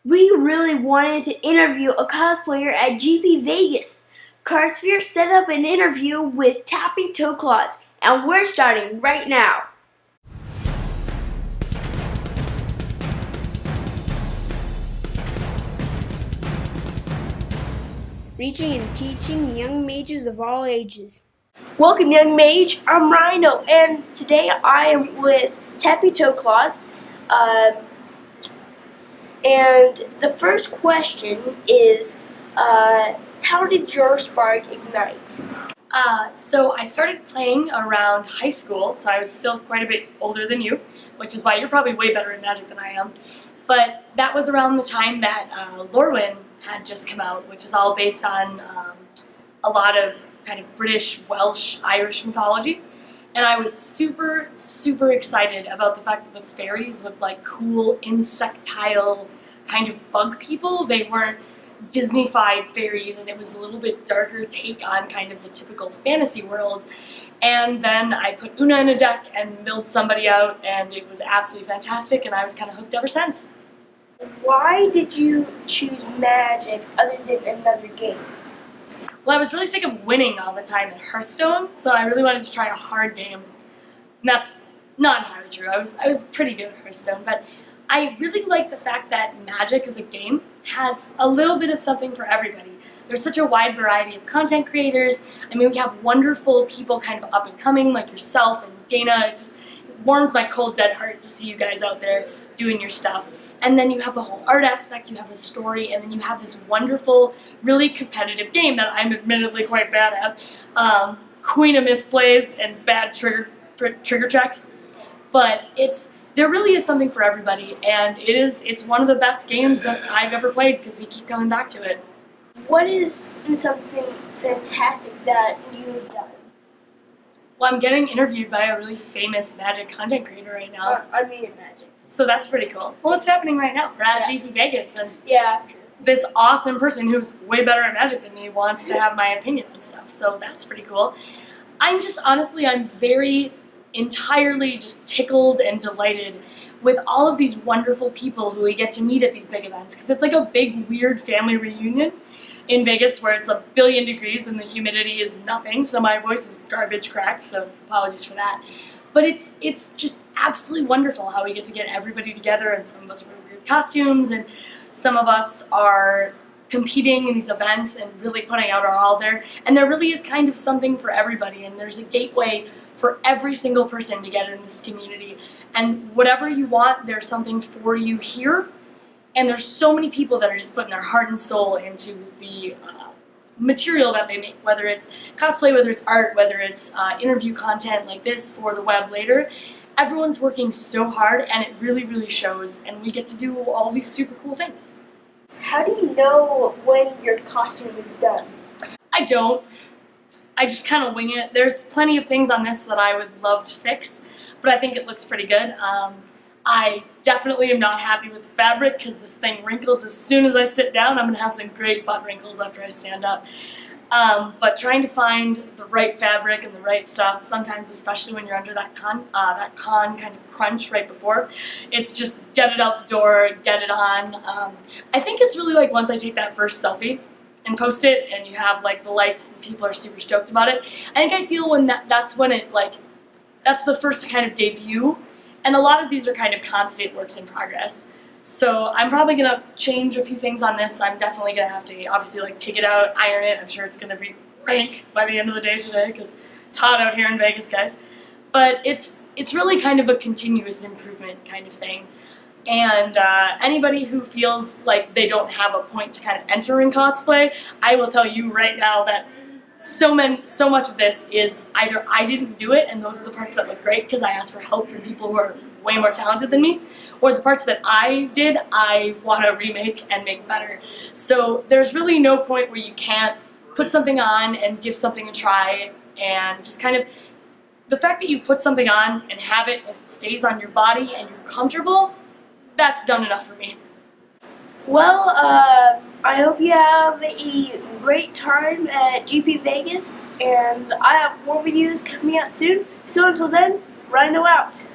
We really wanted to interview a cosplayer at GP Vegas. Cardsphere set up an interview with Tappy Toe Claws, and we're starting right now. Reaching and teaching young mages of all ages. Welcome, young mage. I'm Rhino, and today I am with Tappy Toe Claws. And the first question is, how did your spark ignite? So I started playing around high school, so I was still quite a bit older than you, which is why you're probably way better at Magic than I am. But that was around the time that Lorwyn had just come out, which is all based on a lot of kind of British, Welsh, Irish mythology. And I was super, super excited about the fact that the fairies looked like cool, insectile kind of bug people. They weren't Disney-fied fairies, and it was a little bit darker take on kind of the typical fantasy world. And then I put Una in a deck and milled somebody out, and it was absolutely fantastic, and I was kind of hooked ever since. Why did you choose Magic other than another game? Well, I was really sick of winning all the time at Hearthstone, so I really wanted to try a hard game. And that's not entirely true. I was pretty good at Hearthstone, but I really like the fact that Magic as a game has a little bit of something for everybody. There's such a wide variety of content creators. I mean, we have wonderful people kind of up and coming like yourself and Dana. It warms my cold, dead heart to see you guys out there doing your stuff. And then you have the whole art aspect, you have the story, and then you have this wonderful, really competitive game that I'm admittedly quite bad at. Queen of misplays and bad trigger checks. But there really is something for everybody, and it's one of the best games that I've ever played because we keep coming back to it. What is something fantastic that you've done? Well, I'm getting interviewed by a really famous Magic content creator right now. I mean in Magic. So that's pretty cool. Well, it's happening right now. We're at GP Vegas, and True. This awesome person who's way better at Magic than me wants to have my opinion on stuff, so that's pretty cool. I'm very entirely just tickled and delighted with all of these wonderful people who we get to meet at these big events, because it's like a big, weird family reunion in Vegas where it's 1,000,000,000 degrees and the humidity is nothing, so my voice is garbage cracked, so apologies for that. But it's just absolutely wonderful how we get to get everybody together, and some of us wear weird costumes, and some of us are competing in these events and really putting out our all there. And there really is kind of something for everybody, and there's a gateway for every single person to get in this community. And whatever you want, there's something for you here. And there's so many people that are just putting their heart and soul into the material that they make, whether it's cosplay, whether it's art, whether it's interview content like this for the web later. Everyone's working so hard, and it really, really shows, and we get to do all these super cool things. How do you know when your costume is done? I don't. I just kind of wing it. There's plenty of things on this that I would love to fix, but I think it looks pretty good. I definitely am not happy with the fabric because this thing wrinkles as soon as I sit down. I'm going to have some great butt wrinkles after I stand up. But trying to find the right fabric and the right stuff, sometimes especially when you're under that con kind of crunch right before, it's just get it out the door, get it on. I think it's really like once I take that first selfie and post it and you have like the likes and people are super stoked about it, I feel when that's when it that's the first kind of debut. And a lot of these are kind of constant works in progress. So I'm probably going to change a few things on this. I'm definitely going to have to obviously take it out, iron it. I'm sure it's going to be rank by the end of the day today because it's hot out here in Vegas, guys. But it's really kind of a continuous improvement kind of thing. And anybody who feels like they don't have a point to kind of enter in cosplay, I will tell you right now that so much of this is either I didn't do it, and those are the parts that look great because I asked for help from people who are way more talented than me, or the parts that I did, I want to remake and make better. So there's really no point where you can't put something on and give something a try, and just kind of the fact that you put something on and have it and it stays on your body and you're comfortable, that's done enough for me. Well, I hope you have a great time at GP Vegas, and I have more videos coming out soon. So until then, Rhino out.